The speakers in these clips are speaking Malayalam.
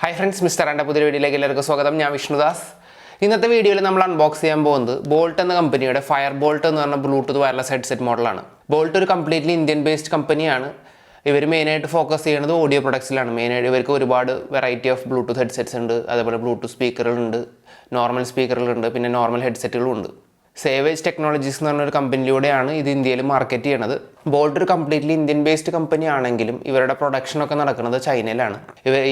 Hi friends, Mr. Anda പുതിയ വീഡിയോയിലേക്ക് എല്ലാവർക്കും സ്വാഗതം. ഞാൻ വിഷ്ണുദാസ്. ഇന്നത്തെ വീഡിയോയിൽ നമ്മൾ അൺബോക്സ് ചെയ്യാൻ പോകുന്നത് ബോൾട്ട് എന്ന കമ്പനിയുടെ ഫയർ ബോൾട്ട് എന്ന് പറഞ്ഞ ബ്ലൂടൂത്ത് വയർലെസ് ഹെഡ്സെറ്റ് മോഡലാണ്. ബോൾട്ട് ഒരു കംപ്ലീറ്റ്ലി ഇന്ത്യൻ ബേസ്ഡ് കമ്പനിയാണ്. ഇവർ മെയിനായിട്ട് ഫോക്കസ് ചെയ്യുന്നത് ഓഡിയോ പ്രൊഡക്ട്സിലാണ്. മെയിനായിട്ട് ഇവർക്ക് ഒരുപാട് വെറൈറ്റി ഓഫ് ബ്ലൂടൂത്ത് ഹെഡ്സെറ്റ്സ് ഉണ്ട്. അതേപോലെ ബ്ലൂടൂത്ത് സ്പീക്കറുകളുണ്ട്, നോർമൽ സ്പീക്കറുകളുണ്ട്, പിന്നെ നോർമൽ ഹെഡ്സെറ്റുകളും ഉണ്ട്. സേവേജ് ടെക്നോളജീസ് എന്ന് പറഞ്ഞൊരു കമ്പനിയിലൂടെയാണ് ഇത് ഇന്ത്യയിൽ മാർക്കറ്റ് ചെയ്യണത്. ബോൾട്ട് ഒരു കംപ്ലീറ്റ്ലി ഇന്ത്യൻ ബേസ്ഡ് കമ്പനി ആണെങ്കിലും ഇവരുടെ പ്രൊഡക്ഷനൊക്കെ നടക്കുന്നത് ചൈനയിലാണ്.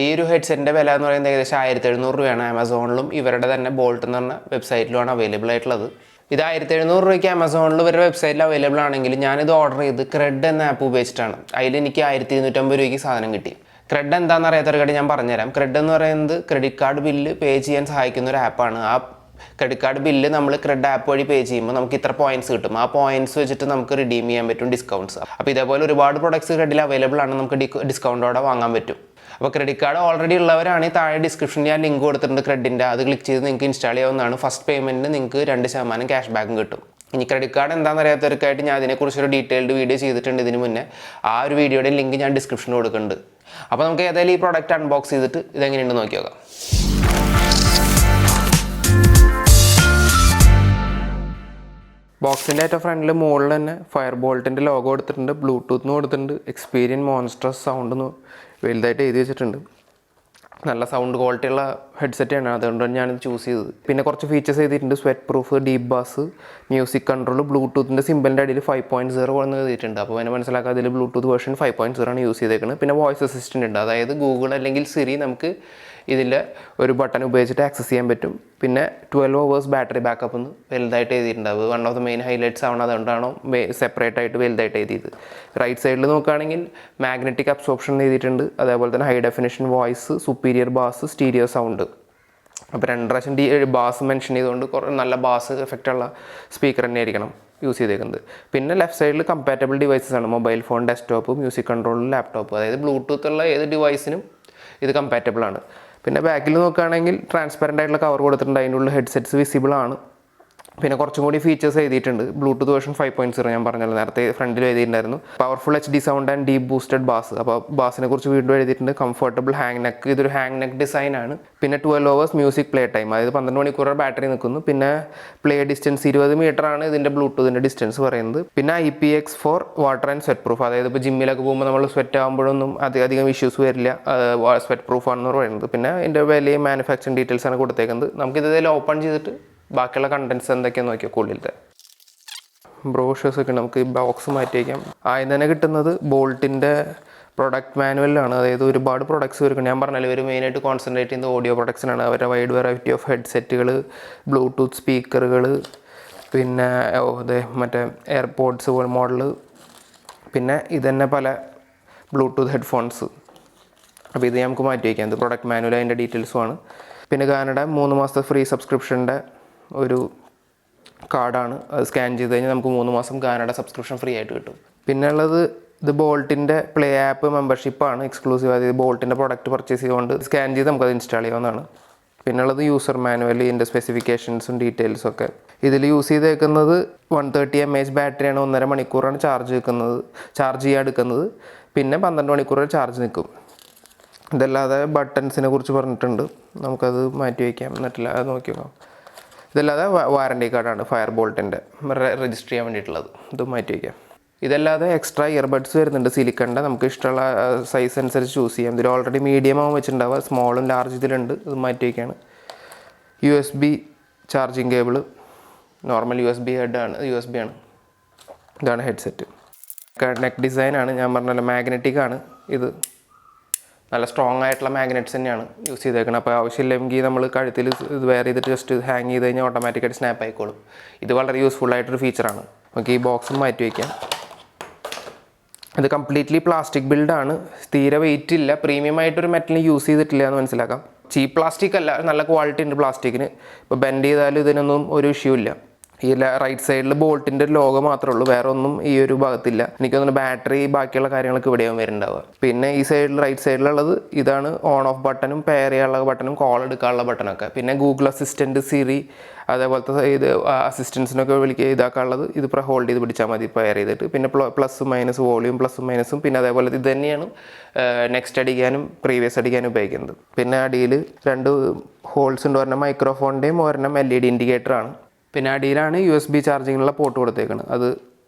ഈ ഒരു ഹെഡ്സെറ്റിൻ്റെ വില എന്ന് പറയുന്നത് ഏകദേശം 1700 രൂപയാണ്. ആമസോണിലും ഇവരുടെ തന്നെ ബോൾട്ട് എന്ന് പറഞ്ഞ വെബ്സൈറ്റിലുമാണ് അവൈലബിൾ ആയിട്ടുള്ളത്. ഇത് 1700 രൂപയ്ക്ക് ആമസോണിൽ ഇവരുടെ വെബ്സൈറ്റിൽ അവൈലബിൾ ആണെങ്കിൽ ഞാനിത് ഓർഡർ ചെയ്ത് ക്രെഡ് എന്ന ആപ്പ് ഉപയോഗിച്ചിട്ടാണ്. അതിൽ എനിക്ക് 1250 രൂപയ്ക്ക് സാധനം കിട്ടി. ക്രെഡ് എന്താണെന്ന് അറിയാത്തവർക്ക് ഞാൻ പറഞ്ഞുതരാം. ക്രെഡ് എന്ന് പറയുന്നത് ക്രെഡിറ്റ് കാർഡ് ബില്ല് പേ ചെയ്യാൻ സഹായിക്കുന്ന ഒരു ആപ്പാണ്. ആ ക്രെഡിറ്റ് കാർഡ് ബില്ല് നമ്മൾ ക്രെഡ് ആപ്പ് വഴി പേ ചെയ്യുമ്പോൾ നമുക്ക് ഇത്ര പോയിന്റ്സ് കിട്ടും. ആ പോയിന്റ്സ് വെച്ചിട്ട് നമുക്ക് റിഡീം ചെയ്യാൻ പറ്റും ഡിസ്കൗണ്ട്സ്. അപ്പോൾ ഇതേപോലെ ഒരുപാട് പ്രൊഡക്ട്സ് ക്രെഡിൽ അവൈലബിൾ ആണ്, നമുക്ക് ഡിസ്കൗണ്ടോടെ വാങ്ങാൻ പറ്റും. അപ്പോൾ ക്രെഡിറ്റ് കാർഡ് ഓൾറെഡി ഉള്ളവരാണെങ്കിൽ താഴെ ഡിസ്ക്രിപ്ഷനിൽ ഞാൻ ലിങ്ക് കൊടുത്തിട്ടുണ്ട് ക്രെഡിൻ്റെ. അത് ക്ലിക്ക് ചെയ്ത് നിങ്ങൾക്ക് ഇൻസ്റ്റാൾ ചെയ്യാവുന്നതാണ്. ഫസ്റ്റ് പേയ്മെൻറ്റിന് നിങ്ങൾക്ക് 2% ക്യാഷ് ബാക്കും കിട്ടും. ഇനി ക്രെഡിറ്റ് കാർഡ് എന്താണെന്ന് അറിയാത്തവർക്കായിട്ട് ഞാൻ അതിനെക്കുറിച്ചൊരു ഡീറ്റെയിൽഡ് വീഡിയോ ചെയ്തിട്ടുണ്ട് ഇതിന് മുന്നേ. ആ ഒരു വീഡിയോയുടെ ലിങ്ക് ഞാൻ ഡിസ്ക്രിപ്ഷനിൽ കൊടുക്കുന്നുണ്ട്. അപ്പോൾ നമുക്ക് ഏതായാലും ഈ പ്രോഡക്റ്റ് അൺബോക്സ് ചെയ്തിട്ട് ഇതെങ്ങനെയുണ്ടെന്ന് നോക്കി നോക്കാം. ബോക്സിൻ്റെ ഏറ്റവും ഫ്രണ്ടിൽ മുകളിൽ തന്നെ ഫയർ ബോൾട്ടിൻ്റെ ലോഗോ കൊടുത്തിട്ടുണ്ട്, ബ്ലൂടൂത്ത് കൊടുത്തിട്ടുണ്ട്, എക്സ്പീരിയൻ മോൺസ്ട്രസ് സൗണ്ട് എന്ന് വലുതായിട്ട് എഴുതി വെച്ചിട്ടുണ്ട്. നല്ല സൗണ്ട് ക്വാളിറ്റി ഉള്ള ഹെഡ്സെറ്റാണ്, അതുകൊണ്ടാണ് ഞാനിത് ചൂസ് ചെയ്തത്. പിന്നെ കുറച്ച് ഫീച്ചേഴ്സ് എഴുതിയിട്ടുണ്ട്. Sweat proof, deep bass, music control, ബ്ലൂടൂത്തിൻ്റെ സിമ്പിളിൻ്റെ അടിയിൽ 5.0 എന്ന് എഴുതിയിട്ടുണ്ട്. അപ്പോൾ അതിനെ മനസ്സിലാക്കുക അതിൽ ബ്ലൂടൂത്ത് വേർഷൻ 5.0 ആണ് യൂസ് ചെയ്തേക്കുന്നത്. പിന്നെ വോയിസ് അസിസ്റ്റൻ്റ് ഉണ്ട്, അതായത് ഗൂഗിൾ അല്ലെങ്കിൽ സിരി നമുക്ക് ഇതിൻ്റെ ഒരു ബട്ടൺ ഉപയോഗിച്ചിട്ട് ആക്സസ് ചെയ്യാൻ പറ്റും. പിന്നെ 12 hours ബാറ്ററി ബാക്കപ്പ് എന്ന് വലുതായിട്ട് എഴുതിയിട്ടുണ്ട്. അത് one of the main highlights ആണ്, അതുകൊണ്ടാണോ സെപ്പറേറ്റ് ആയിട്ട് വലുതായിട്ട് എഴുതിയത്. റൈറ്റ് സൈഡിൽ നോക്കുകയാണെങ്കിൽ മാഗ്നറ്റിക് അബ്സോർപ്ഷൻ എഴുതിയിട്ടുണ്ട്. അതേപോലെ തന്നെ high definition voice, superior bass, stereo sound. അപ്പോൾ 2 പ്രാവശ്യം ബാസ് മെൻഷൻ ചെയ്തുകൊണ്ട് കുറേ നല്ല ബാസ് എഫക്റ്റ് ഉള്ള സ്പീക്കർ തന്നെ ആയിരിക്കണം യൂസ് ചെയ്തേക്കുന്നത്. പിന്നെ ലെഫ്റ്റ് സൈഡിൽ കമ്പാറ്റബിൾ ഡിവൈസസ് ആണ്. Mobile phone, desktop, music control, laptop, അതായത് ബ്ലൂടൂത്ത് ഉള്ള ഏത് ഡിവൈസിനും ഇത് കമ്പാറ്റബിൾ ആണ്. പിന്നെ ബാക്കിൽ നോക്കുകയാണെങ്കിൽ ട്രാൻസ്പെറൻ്റ് ആയിട്ടുള്ള കവർ കൊടുത്തിട്ടുണ്ട്, അതിൻ്റെ ഉള്ളിൽ ഹെഡ്സെറ്റ്സ് വിസിബിൾ ആണ്. പിന്നെ കുറച്ചും കൂടി ഫീച്ചേഴ്സ് എഴുതിയിട്ടുണ്ട്. ബ്ലൂടൂത്ത് വേർഷൻ 5.0 ഞാൻ പറഞ്ഞല്ലോ നേരത്തെ ഫ്രണ്ടിൽ എഴുതിയിട്ടുണ്ടായിരുന്നു. Powerful HD sound and deep boosted bass. അപ്പോൾ ബാസിനെ കുറിച്ച് വീണ്ടും എഴുതിയിട്ടുണ്ട്. കംഫർട്ടബിൾ ഹാങ് നെക്ക്, ഇതൊരു ഹാങ് നെക്ക് ഡിസൈനാണ്. പിന്നെ 12 hours മ്യൂസിക് പ്ലേ ടൈം, അതായത് 12 മണിക്കൂർ ബാറ്ററി നിൽക്കുന്നു. പിന്നെ പ്ലേ ഡിസ്റ്റൻസ് 20 മീറ്റർ ആണ് ഇതിൻ്റെ ബ്ലൂടൂത്തിൻ്റെ ഡിസ്റ്റൻസ് പറയുന്നത്. പിന്നെ IPX4 water and sweat proof, അതായത് ഇപ്പോൾ ജിമ്മിലൊക്കെ പോകുമ്പോൾ നമ്മൾ സ്വെറ്റ് ആകുമ്പോഴൊന്നും അധികം ഇഷ്യൂസ് വരില്ല, സ്വെറ്റ് പ്രൂഫ് ആണെന്ന് പറയുന്നത്. പിന്നെ ഇതിൻ്റെ വലിയ മാനുഫാക്ചറിങ് ഡീറ്റെയിൽസ് ആണ് കൊടുത്തേക്കുന്നത്. നമുക്കിത് ഇതിൽ ഓപ്പൺ ചെയ്തിട്ട് ബാക്കിയുള്ള കണ്ടൻസ് എന്തൊക്കെയാണെന്ന് നോക്കിയാൽ ഉള്ളിലത്തെ ബ്രോഷേഴ്സ് ഒക്കെ നമുക്ക് ഈ ബോക്സ് മാറ്റി വയ്ക്കാം. ആദ്യം തന്നെ കിട്ടുന്നത് ബോൾട്ടിൻ്റെ പ്രൊഡക്റ്റ് മാനുവലാണ്. അതായത് ഒരുപാട് പ്രൊഡക്ട്സ് വരുന്നുണ്ട്. ഞാൻ പറഞ്ഞാൽ ഇവർ മെയിനായിട്ട് കോൺസെൻട്രേറ്റ് ചെയ്യുന്നത് ഓഡിയോ പ്രൊഡക്ട്സിനാണ്. അവരുടെ വൈഡ് വെറൈറ്റി ഓഫ് ഹെഡ്സെറ്റുകൾ, ബ്ലൂടൂത്ത് സ്പീക്കറുകൾ, പിന്നെ മറ്റേ എയർപോഡ്സ് മോഡൽ, പിന്നെ ഇതന്നെ പല ബ്ലൂടൂത്ത് ഹെഡ്ഫോൺസ്. അപ്പോൾ ഇത് നമുക്ക് മാറ്റി വയ്ക്കാം. ഇത് പ്രൊഡക്റ്റ് മാനുവൽ, അതിൻ്റെ ഡീറ്റെയിൽസുമാണ്. പിന്നെ കാനഡ 3 മാസത്തെ ഫ്രീ സബ്സ്ക്രിപ്ഷൻ്റെ ഒരു കാർഡാണ്. അത് സ്കാൻ ചെയ്ത് കഴിഞ്ഞാൽ നമുക്ക് 3 മാസം കാനഡ സബ്സ്ക്രിപ്ഷൻ ഫ്രീ ആയിട്ട് കിട്ടും. പിന്നെ ഉള്ളത് ഇത് ബോൾട്ടിൻ്റെ പ്ലേ ആപ്പ് മെമ്പർഷിപ്പാണ്, എക്സ്ക്ലൂസീവ്. അതായത് ബോൾട്ടിൻ്റെ പ്രൊഡക്റ്റ് പർച്ചേസ് ചെയ്തുകൊണ്ട് സ്കാൻ ചെയ്ത് നമുക്കത് ഇൻസ്റ്റാൾ ചെയ്യാവുന്നതാണ്. പിന്നെ ഉള്ളത് യൂസർ മാനുവൽ, ഇതിൻ്റെ സ്പെസിഫിക്കേഷൻസും ഡീറ്റെയിൽസും ഒക്കെ. ഇതിൽ യൂസ് ചെയ്തേക്കുന്നത് 130 mAh ബാറ്ററിയാണ്. 1.5 മണിക്കൂറാണ് ചാർജ് ചെയ്യാൻ എടുക്കുന്നത്. പിന്നെ 12 മണിക്കൂർ ചാർജ് നിൽക്കും. ഇതല്ലാതെ ബട്ടൺസിനെ കുറിച്ച് പറഞ്ഞിട്ടുണ്ട്, നമുക്കത് മാറ്റി വയ്ക്കാം. എന്നിട്ടില്ല അത് നോക്കി നോക്കാം. ഇതല്ലാതെ വാറണ്ടി കാർഡാണ് ഫയർ ബോൾട്ടിൻ്റെ രജിസ്റ്റർ ചെയ്യാൻ വേണ്ടിയിട്ടുള്ളത്, ഇത് മാറ്റി വയ്ക്കാം. ഇതല്ലാതെ എക്സ്ട്രാ ഇയർബഡ്സ് വരുന്നുണ്ട് സിലിക്കണിൻ്റെ. നമുക്ക് ഇഷ്ടമുള്ള സൈസ് അനുസരിച്ച് ചൂസ് ചെയ്യാം. ഇതിൽ ഓൾറെഡി മീഡിയം ആവും വെച്ചിട്ടുണ്ടാവുക, സ്മോളും ലാർജ് ഇതിലുണ്ട്. ഇത് മാറ്റി വയ്ക്കുകയാണ്. USB charging cable, normal USB ഹെഡാണ്, USB ആണ്. ഇതാണ് ഹെഡ്സെറ്റ്. നെക്ക് ഡിസൈനാണ്, ഞാൻ പറഞ്ഞല്ലോ മാഗ്നറ്റിക് ആണ്. ഇത് നല്ല സ്ട്രോങ് ആയിട്ടുള്ള മാഗ്നറ്റ്സ് തന്നെയാണ് യൂസ് ചെയ്തേക്കുന്നത്. അപ്പോൾ ആവശ്യമില്ലെങ്കിൽ നമ്മൾ കഴുത്തിൽ ഇത് വെയർ ചെയ്തിട്ട് ജസ്റ്റ് ഹാങ് ചെയ്ത് കഴിഞ്ഞാൽ ഓട്ടോമാറ്റിക്കായിട്ട് സ്നാപ്പ് ആയിക്കോളും. ഇത് വളരെ യൂസ്ഫുൾ ആയിട്ടൊരു ഫീച്ചറാണ്. നമുക്ക് ഈ ബോക്സും മാറ്റി വയ്ക്കാം. ഇത് കംപ്ലീറ്റ്ലി പ്ലാസ്റ്റിക് ബിൽഡാണ്, തീരെ വെയിറ്റ് ഇല്ല. പ്രീമിയം ആയിട്ടൊരു മെറ്റൽ യൂസ് ചെയ്തിട്ടില്ല എന്ന് മനസ്സിലാക്കാം. ചീപ്പ് പ്ലാസ്റ്റിക് അല്ല, നല്ല ക്വാളിറ്റി ഉണ്ട് പ്ലാസ്റ്റിക്കിന്. ഇപ്പോൾ ബെൻഡ് ചെയ്താലും ഇതിനൊന്നും ഒരു ഇഷ്യൂ ഇല്ല. ഈ റൈറ്റ് സൈഡിൽ ബോൾട്ടിൻ്റെ ലോഗോ മാത്രമേ ഉള്ളൂ, വേറെ ഒന്നും ഈ ഒരു ഭാഗത്തില്ല. എനിക്ക് തോന്നുന്നു ബാറ്ററി ബാക്കിയുള്ള കാര്യങ്ങളൊക്കെ ഇവിടെയാവും വരുന്നുണ്ടാവുക. പിന്നെ ഈ സൈഡിൽ റൈറ്റ് സൈഡിലുള്ളത് ഇതാണ് ഓൺ ഓഫ് ബട്ടണും പെയർ ചെയ്യാനുള്ള ബട്ടണും കോൾ എടുക്കാനുള്ള ബട്ടണൊക്കെ. പിന്നെ ഗൂഗിൾ അസിസ്റ്റൻറ്റ്, സിറി, അതേപോലത്തെ ഇത് അസിസ്റ്റൻസിനൊക്കെ വിളിക്കുക ഇതാക്കാനുള്ളത് ഇത് ഹോൾഡ് ചെയ്ത് പിടിച്ചാൽ മതി പെയർ ചെയ്തിട്ട്. പിന്നെ പ്ലസും മൈനസ് വോളിയം പ്ലസും മൈനസും. പിന്നെ അതേപോലെ ഇത് തന്നെയാണ് നെക്സ്റ്റ് അടിക്കാനും പ്രീവിയസ് അടിക്കാനും ഉപയോഗിക്കുന്നത്. പിന്നെ അടിയിൽ 2 ഹോൾസ് ഉണ്ട്, ഒരെണ്ണം മൈക്രോഫോണിൻ്റെയും ഒരെണ്ണം LED ഇൻഡിക്കേറ്ററാണ്. പിന്നെ അടിയിലാണ് USB ചാർജിങ്ങിനുള്ള പോർട്ട് കൊടുത്തേക്കുന്നത്. അത്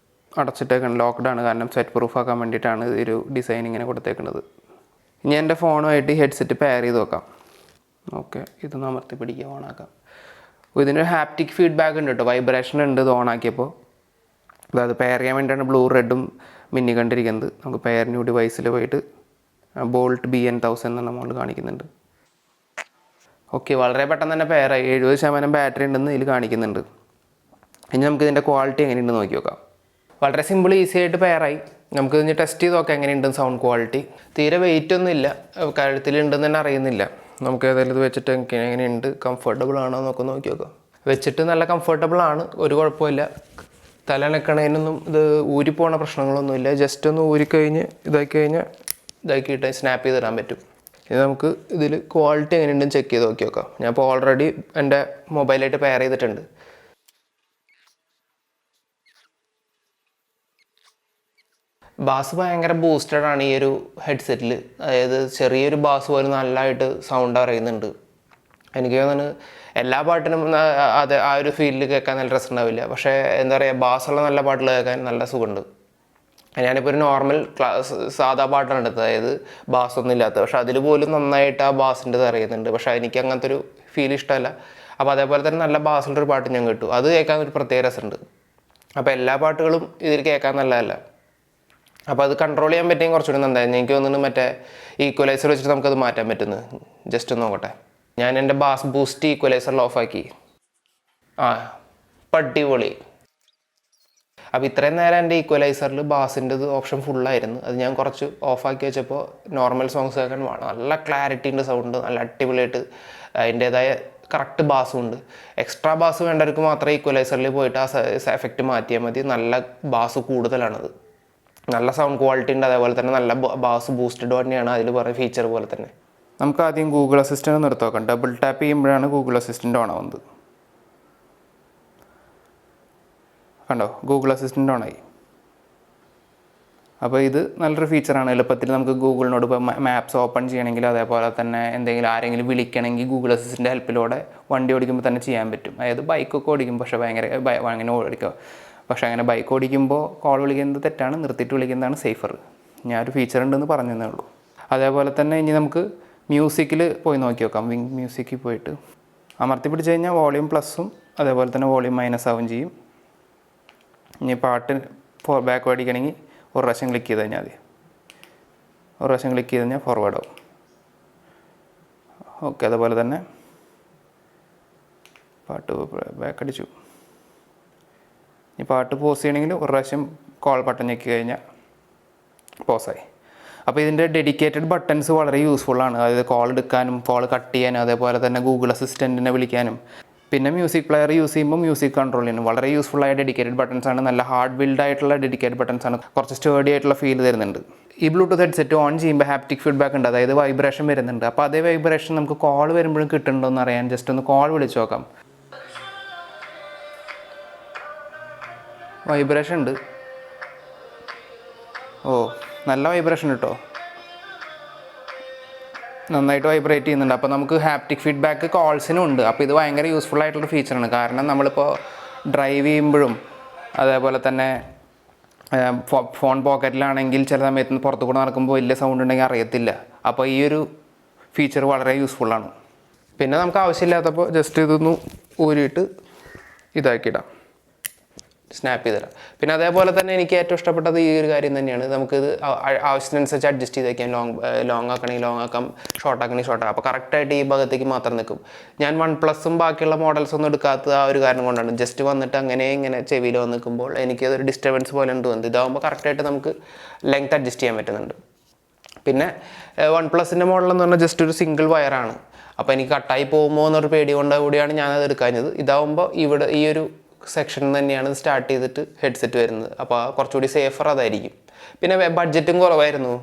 അടച്ചിട്ടേക്കണം, ലോക്ക്ഡാണ്. കാരണം സെറ്റ് പ്രൂഫ് ആക്കാൻ വേണ്ടിയിട്ടാണ് ഒരു ഡിസൈൻ ഇങ്ങനെ കൊടുത്തേക്കുന്നത്. ഇനി എൻ്റെ ഫോണുമായിട്ട് ഹെഡ്സെറ്റ് പെയർ ചെയ്ത് നോക്കാം. ഓക്കെ, ഇത് അമർത്തി പിടിക്കുക, ഓണാക്കാം. ഇതിനൊരു ഹാപ്റ്റിക് ഫീഡ്ബാക്ക് ഉണ്ട് കേട്ടോ, വൈബ്രേഷൻ ഉണ്ട് ഇത് ഓണാക്കിയപ്പോൾ. അതായത് പെയർ ചെയ്യാൻ വേണ്ടിയിട്ടാണ് ബ്ലൂ റെഡും മിന്നി കണ്ടിരിക്കുന്നത്. നമുക്ക് പെയർ ന്യൂ ഡിവൈസിൽ പോയിട്ട് ബോൾട്ട് BN1000 എന്ന മോഡൽ കാണിക്കുന്നുണ്ട്. ഓക്കെ, വളരെ പെട്ടെന്ന് തന്നെ പെയറായി. 70% ബാറ്ററി ഉണ്ടെന്ന് ഇതിൽ കാണിക്കുന്നുണ്ട്. ഇനി നമുക്ക് ഇതിൻ്റെ ക്വാളിറ്റി എങ്ങനെയുണ്ടെന്ന് നോക്കി നോക്കാം. വളരെ സിമ്പിൾ ഈസി ആയിട്ട് പെയറായി. നമുക്ക് ഇതിന് ടെസ്റ്റ് ചെയ്ത് നോക്കാം എങ്ങനെയുണ്ട് സൗണ്ട് ക്വാളിറ്റി. തീരെ വെയിറ്റ് ഒന്നും ഇല്ല, കഴുത്തിലുണ്ടെന്ന് തന്നെ അറിയുന്നില്ല. നമുക്ക് ഏതായാലും ഇത് വെച്ചിട്ട് എങ്ങനെയുണ്ട്, കംഫർട്ടബിൾ ആണോ എന്നൊക്കെ നോക്കി നോക്കാം. വെച്ചിട്ട് നല്ല കംഫർട്ടബിൾ ആണ്, ഒരു കുഴപ്പമില്ല. തല നനക്കണതിനൊന്നും ഇത് ഊരിപ്പോണ പ്രശ്നങ്ങളൊന്നുമില്ല. ജസ്റ്റ് ഒന്ന് ഊരിക്കഴിഞ്ഞ് ഇതാക്കിയിട്ട് സ്നാപ്പ് ചെയ്ത് തരാൻ പറ്റും. ഇനി നമുക്ക് ഇതിൽ ക്വാളിറ്റി എങ്ങനെയുണ്ടെന്ന് ചെക്ക് ചെയ്ത് നോക്കി നോക്കാം. ഞാൻ ഇപ്പോൾ ഓൾറെഡി എൻ്റെ മൊബൈലായിട്ട് പെയർ ചെയ്തിട്ടുണ്ട്. ബാസ് ഭയങ്കര ബൂസ്റ്റഡ് ആണ് ഈ ഒരു ഹെഡ്സെറ്റിൽ. അതായത് ചെറിയൊരു ബാസ് പോലും നല്ലതായിട്ട് സൗണ്ട് അറിയുന്നുണ്ട്. എനിക്ക് തോന്നുന്നു എല്ലാ പാട്ടിനും അത് ആ ഒരു ഫീലിൽ കേൾക്കാൻ നല്ല രസം ഉണ്ടാവില്ല. പക്ഷേ എന്താ പറയുക, ബാസുള്ള നല്ല പാട്ടുകൾ കേൾക്കാൻ നല്ല സുഖമുണ്ട്. ഞാനിപ്പോൾ ഒരു നോർമൽ സാധാ പാട്ടാണ് എടുത്തത്, അതായത് ബാസൊന്നും ഇല്ലാത്ത. പക്ഷെ അതിൽ പോലും നന്നായിട്ട് ആ ബാസിൻ്റെ അറിയുന്നുണ്ട്. പക്ഷേ എനിക്ക് അങ്ങനത്തെ ഒരു ഫീൽ ഇഷ്ടമല്ല. അപ്പോൾ അതേപോലെ തന്നെ നല്ല ബാസുള്ളൊരു പാട്ട് ഞാൻ കേട്ടു, അത് കേൾക്കാൻ ഒരു പ്രത്യേക രസമുണ്ട്. അപ്പോൾ എല്ലാ പാട്ടുകളും ഇതിൽ കേൾക്കാൻ നല്ലതല്ല. അപ്പോൾ അത് കൺട്രോൾ ചെയ്യാൻ പറ്റിയെങ്കിൽ കുറച്ചുകൂടി നന്നായിരുന്നു. എനിക്ക് തോന്നുന്നു മറ്റേ ഈക്വലൈസർ വെച്ചിട്ട് നമുക്കത് മാറ്റാൻ പറ്റുന്നു. ജസ്റ്റ് ഒന്ന് നോക്കട്ടെ. ഞാൻ എൻ്റെ ബാസ് ബൂസ്റ്റ് ഈക്വലൈസറിൽ ഓഫാക്കി. പട്ടിപൊളി. അപ്പോൾ ഇത്രയും നേരം എൻ്റെ ഈക്വലൈസറിൽ ബാസിൻ്റെത് ഓപ്ഷൻ ഫുള്ളായിരുന്നു. അത് ഞാൻ കുറച്ച് ഓഫാക്കി വെച്ചപ്പോൾ നോർമൽ സോങ്സ് കേൾക്കാൻ നല്ല ക്ലാരിറ്റി ഉണ്ട്, സൗണ്ട് നല്ല അടിപൊളിയായിട്ട് അതിൻ്റേതായ കറക്റ്റ് ബാസും ഉണ്ട്. എക്സ്ട്രാ ബാസ് വേണ്ടവർക്ക് മാത്രമേ ഈക്വലൈസറിൽ പോയിട്ട് ആ എഫക്റ്റ് മാറ്റിയാൽ മതി. നല്ല ബാസ് കൂടുതലാണത്, നല്ല സൗണ്ട് ക്വാളിറ്റി ഉണ്ട്. അതേപോലെ തന്നെ നല്ല ബാസ് ബൂസ്റ്റഡ് തന്നെയാണ് അതിൽ പറയുന്ന ഫീച്ചർ പോലെ തന്നെ. നമുക്ക് ആദ്യം ഗൂഗിൾ അസിസ്റ്റൻറ്റ് നിർത്തി നോക്കാം. ഡബിൾ ടാപ്പ് ചെയ്യുമ്പോഴാണ് ഗൂഗിൾ അസിസ്റ്റൻ്റ് ഓൺ ആവുന്നത്. കണ്ടോ, ഗൂഗിൾ അസിസ്റ്റൻ്റ് ഓണായി. അപ്പോൾ ഇത് നല്ലൊരു ഫീച്ചറാണ്. എളുപ്പത്തിൽ നമുക്ക് ഗൂഗിളിനോട് ഇപ്പോൾ മാപ്സ് ഓപ്പൺ ചെയ്യണമെങ്കിൽ, അതേപോലെ തന്നെ എന്തെങ്കിലും ആരെങ്കിലും വിളിക്കണമെങ്കിൽ ഗൂഗിൾ അസിസ്റ്റൻ്റ് ഹെൽപ്പിലൂടെ വണ്ടി ഓടിക്കുമ്പോൾ തന്നെ ചെയ്യാൻ പറ്റും. അതായത് ബൈക്കൊക്കെ ഓടിക്കും, പക്ഷേ അങ്ങനെ ഓടിക്കുക. പക്ഷേ അങ്ങനെ ബൈക്ക് ഓടിക്കുമ്പോൾ കോൾ വിളിക്കുന്നത് തെറ്റാണ്, നിർത്തിയിട്ട് വിളിക്കുന്നതാണ് സേഫർ. ഞാനൊരു ഫീച്ചർ ഉണ്ടെന്ന് പറഞ്ഞതേ ഉള്ളൂ. അതേപോലെ തന്നെ ഇനി നമുക്ക് മ്യൂസിക്കിൽ പോയി നോക്കി നോക്കാം. വിങ് മ്യൂസിക്കിൽ പോയിട്ട് അമർത്തി പിടിച്ച് കഴിഞ്ഞാൽ വോളിയം പ്ലസും അതേപോലെ തന്നെ വോളിയം മൈനസ് ആവും ചെയ്യും. ഇനി പാട്ട് ബാക്ക് അടിക്കണമെങ്കിൽ ഒരു പ്രാവശ്യം ക്ലിക്ക് ചെയ്ത് കഴിഞ്ഞാൽ മതി. ഒരു പ്രാവശ്യം ക്ലിക്ക് ചെയ്ത് കഴിഞ്ഞാൽ ഫോർവേഡ് ആവും. ഓക്കെ, അതുപോലെ തന്നെ പാട്ട് ബാക്ക് അടിച്ചു. ഈ പാട്ട് പോസ് ചെയ്യണമെങ്കിൽ ഒരു പ്രാവശ്യം കോൾ ബട്ടൺ ഞെക്കി കഴിഞ്ഞാൽ പോസായി. അപ്പോൾ ഇതിൻ്റെ ഡെഡിക്കേറ്റഡ് ബട്ടൺസ് വളരെ യൂസ്ഫുള്ളാണ്. അതായത് കോൾ എടുക്കാനും കോൾ കട്ട് ചെയ്യാനും അതേപോലെ തന്നെ ഗൂഗിൾ അസിസ്റ്റൻറ്റിനെ വിളിക്കാനും. പിന്നെ മ്യൂസിക് പ്ലെയർ യൂസ് ചെയ്യുമ്പോൾ മ്യൂസിക് കൺട്രോൾ ചെയ്യാനും വളരെ യൂസ്ഫുള്ളായ ഡെഡിക്കേറ്റഡ് ബട്ടൺസാണ്. നല്ല ഹാർഡ് ബിൽഡ് ആയിട്ടുള്ള ഡെഡിക്കേറ്റഡ് ബട്ടൺസാണ്. കുറച്ച് സ്റ്റേഡി ആയിട്ടുള്ള ഫീൽ തരുന്നുണ്ട്. ഈ ബ്ലൂടൂത്ത് ഹെഡ്സെറ്റ് ഓൺ ചെയ്യുമ്പോൾ ഹാപ്റ്റിക് ഫീഡ്ബാക്ക് ഉണ്ട്, അതായത് വൈബ്രേഷൻ വരുന്നുണ്ട്. അപ്പോൾ അതേ വൈബ്രേഷൻ നമുക്ക് കോൾ വരുമ്പോഴും കിട്ടുന്നുണ്ടോ എന്ന് അറിയാൻ ജസ്റ്റ് ഒന്ന് കോൾ വിളിച്ച് നോക്കാം. വൈബ്രേഷൻ ഉണ്ട്. ഓ, നല്ല വൈബ്രേഷൻ കേട്ടോ, നന്നായിട്ട് വൈബ്രേറ്റ് ചെയ്യുന്നുണ്ട്. അപ്പോൾ നമുക്ക് ഹാപ്റ്റിക് ഫീഡ്ബാക്ക് കോൾസിനും ഉണ്ട്. അപ്പോൾ ഇത് ഭയങ്കര യൂസ്ഫുൾ ആയിട്ടുള്ള ഫീച്ചറാണ്. കാരണം നമ്മളിപ്പോൾ ഡ്രൈവ് ചെയ്യുമ്പോഴും അതേപോലെ തന്നെ ഫോൺ പോക്കറ്റിലാണെങ്കിൽ ചില സമയത്ത് പുറത്തു കൂടെ നടക്കുമ്പോൾ വലിയ സൗണ്ട് ഉണ്ടെങ്കിൽ അറിയത്തില്ല. അപ്പോൾ ഈ ഒരു ഫീച്ചർ വളരെ യൂസ്ഫുള്ളാണ്. പിന്നെ നമുക്ക് ആവശ്യമില്ലാത്തപ്പോൾ ജസ്റ്റ് ഇതൊന്ന് ഊരിയിട്ട് ഇതാക്കിയിടാം, സ്നാപ്പ് ചെയ്ത് തരാം. പിന്നെ അതേപോലെ തന്നെ എനിക്ക് ഏറ്റവും ഇഷ്ടപ്പെട്ടത് ഈ ഒരു കാര്യം തന്നെയാണ്. നമുക്കിത് ആവശ്യത്തിനനുസരിച്ച് അഡ്ജസ്റ്റ് ചെയ്ത് വയ്ക്കാം. ലോങ് ആക്കണമെങ്കിൽ ലോങ് ആക്കാം, ഷോർട്ട് ആക്കണമെങ്കിൽ ഷോർട്ട് ആക്കാം. അപ്പോൾ കറക്റ്റായിട്ട് ഈ ഭാഗത്തേക്ക് മാത്രം നിൽക്കും. ഞാൻ OnePlusഉം ബാക്കിയുള്ള മോഡൽസൊന്നും എടുക്കാത്ത ആ ഒരു കാരണം കൊണ്ടാണ്. ജസ്റ്റ് വന്നിട്ട് അങ്ങനെ ഇങ്ങനെ ചെവിയിൽ വന്ന് നിൽക്കുമ്പോൾ എനിക്കതൊരു ഡിസ്റ്റർബൻസ് പോലെ ഉണ്ട് തോന്നുന്നത്. ഇതാകുമ്പോൾ കറക്റ്റായിട്ട് നമുക്ക് ലെങ്ത് അഡ്ജസ്റ്റ് ചെയ്യാൻ പറ്റുന്നുണ്ട്. പിന്നെ OnePlusൻ്റെ മോഡലെന്ന് പറഞ്ഞാൽ ജസ്റ്റ് ഒരു സിംഗിൾ വയറാണ്. അപ്പോൾ എനിക്ക് കട്ടായി പോകുമോ എന്നൊരു പേടി കൂടിയാണ് ഞാനത് എടുക്കാഞ്ഞത്. ഇതാവുമ്പോൾ ഇവിടെ ഈ ഒരു സെക്ഷനിൽ തന്നെയാണ് സ്റ്റാർട്ട് ചെയ്തിട്ട് ഹെഡ്സെറ്റ് വരുന്നത്. അപ്പോൾ കുറച്ചുകൂടി സേഫർ അതായിരിക്കും. പിന്നെ ബഡ്ജറ്റും കുറവായിരുന്നു.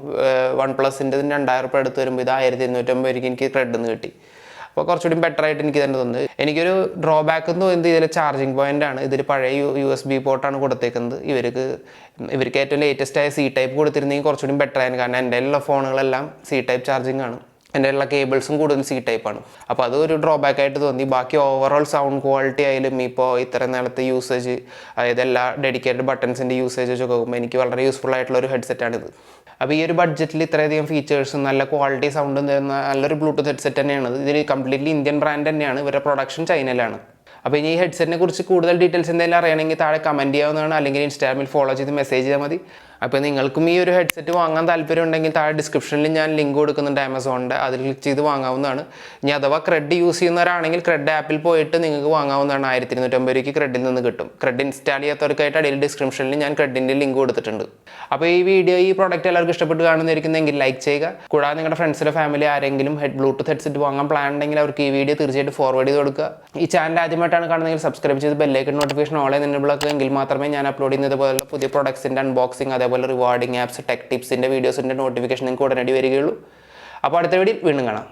OnePlusൻ്റെ 2000 രൂപ അടുത്ത് വരുമ്പോൾ ഇത് 1250 രൂപയ്ക്ക് എനിക്ക് ക്രെഡിന്ന് കിട്ടി. അപ്പോൾ കുറച്ചുകൂടി ബെറ്റർ ആയിട്ട് എനിക്ക് തന്നെ തോന്നുന്നത്. എനിക്കൊരു ഡ്രോബാക്ക് എന്ന് തോന്നുന്നത് ഇതിൽ ചാർജിങ് പോയിൻ്റാണ്. ഇതിൽ പഴയ USB പോർട്ടാണ് കൊടുത്തേക്കുന്നത്. ഇവർക്ക് ഏറ്റവും ലേറ്റസ്റ്റ് ആയ C ടൈപ്പ് കൊടുത്തിരുന്നെങ്കിൽ കുറച്ചുകൂടി ബെറ്റർ ആയിരുന്നു. കാരണം എൻ്റെ എല്ലാ ഫോണുകളെല്ലാം C ടൈപ്പ് ചാർജിങ് ആണ്. എൻ്റെ എല്ലാ കേബിൾസും കൂടുതൽ C ടൈപ്പാണ്. അപ്പോൾ അതൊരു ഡ്രോബാക്ക് ആയിട്ട് തോന്നി. ബാക്കി ഓവറോൾ സൗണ്ട് ക്വാളിറ്റി ആയാലും ഇപ്പോൾ ഇത്ര നാളത്തെ യൂസേജ്, അതായത് എല്ലാ ഡെഡിക്കേറ്റഡ് ബട്ടൺസിൻ്റെ യൂസേജ് ഒക്കെ നോക്കുമ്പോൾ എനിക്ക് വളരെ യൂസ്ഫുൾ ആയിട്ടുള്ള ഒരു ഹെഡ്സെറ്റാണിത്. അപ്പോൾ ഈ ഒരു ബഡ്ജറ്റിൽ ഇത്രയധികം ഫീച്ചേഴ്സും നല്ല ക്വാളിറ്റി സൗണ്ടും തരുന്ന നല്ലൊരു ബ്ലൂടൂത്ത് ഹെഡ്സെറ്റ് തന്നെയാണ്. ഇതിൽ കംപ്ലീറ്റ്ലി ഇന്ത്യൻ ബ്രാൻഡ് തന്നെയാണ്. ഇവരുടെ പ്രൊഡക്ഷൻ ചൈനയിലാണ്. അപ്പോൾ ഇനി ഈ ഹെഡ്സെറ്റിനെ കുറിച്ച് കൂടുതൽ ഡീറ്റെയിൽസ് എന്തെങ്കിലും അറിയണമെങ്കിൽ താഴെ കമൻറ്റ് ചെയ്യാവുന്നതാണ്. അല്ലെങ്കിൽ ഇൻസ്റ്റാഗ്രാമിൽ ഫോളോ ചെയ്ത് മെസ്സേജ് ചെയ്താൽ മതി. അപ്പോൾ നിങ്ങൾക്കും ഈ ഒരു ഹെഡ്സെറ്റ് വാങ്ങാൻ താല്പര്യം ഉണ്ടെങ്കിൽ താഴെ ഡിസ്ക്രിപ്ഷനിൽ ഞാൻ ലിങ്ക് കൊടുക്കുന്നുണ്ട് ആമസോണിൻ്റെ. അതിൽ ക്ലിക്ക് ചെയ്ത് വാങ്ങാവുന്നതാണ്. ഇനി അഥവാ ക്രെഡ് യൂസ് ചെയ്യുന്നവരാണെങ്കിൽ ക്രെഡ് ആപ്പിൽ പോയിട്ട് നിങ്ങൾക്ക് വാങ്ങാവുന്നതാണ്. 1250 രൂപയ്ക്ക് ക്രെഡിൽ നിന്ന് കിട്ടും. ക്രെഡ് ഇൻസ്റ്റാൾ ചെയ്യാത്തവർക്കായിട്ട് അടിയിൽ ഡിസ്ക്രിപ്ഷനിൽ ഞാൻ ക്രെഡിൻ്റെ ലിങ്ക് കൊടുത്തിട്ടുണ്ട്. അപ്പോൾ ഈ വീഡിയോ ഈ പ്രോഡക്റ്റ് എല്ലാവർക്കും ഇഷ്ടപ്പെട്ട് കാണുന്നതായിരിക്കുന്നെങ്കിൽ ലൈക്ക് ചെയ്യുക. കൂടാതെ നിങ്ങളുടെ ഫ്രണ്ട്സിൻ്റെ ഫാമിലി ആരെങ്കിലും ബ്ലൂടൂത്ത് ഹെഡ്സെറ്റ് വാങ്ങാൻ പ്ലാൻ ഉണ്ടെങ്കിൽ അവർക്ക് ഈ വീഡിയോ തീർച്ചയായിട്ടും ഫോർവേഡ് ചെയ്ത് കൊടുക്കുക. ഈ ചാനൽ ആദ്യമായിട്ടാണ് കാണുന്നതെങ്കിൽ സബ്സ്ക്രൈബ് ചെയ്ത് ബെല്ലൈക്കൺ നോട്ടിഫിക്കേഷൻ ഓൾ എനേബിൾ ആക്കുക. എങ്കിൽ മാത്രമേ ഞാൻ അപ്ലോഡ് ചെയ്യുന്നത് പോലുള്ള പുതിയ പ്രൊഡക്ട്സിൻ്റെ അൺബോക്സിങ്, അതേപോലെ റിവാർഡിംഗ് ആപ്സ്, ടെക് ടിപ്സിൻ്റെ വീഡിയോസിൻ്റെ നോട്ടിഫിക്കേഷൻ നിങ്ങൾക്ക് ഉടനടി വരികയുള്ളൂ. അപ്പോൾ അടുത്ത വീഡിയോയിൽ വീണ്ടും കാണാം.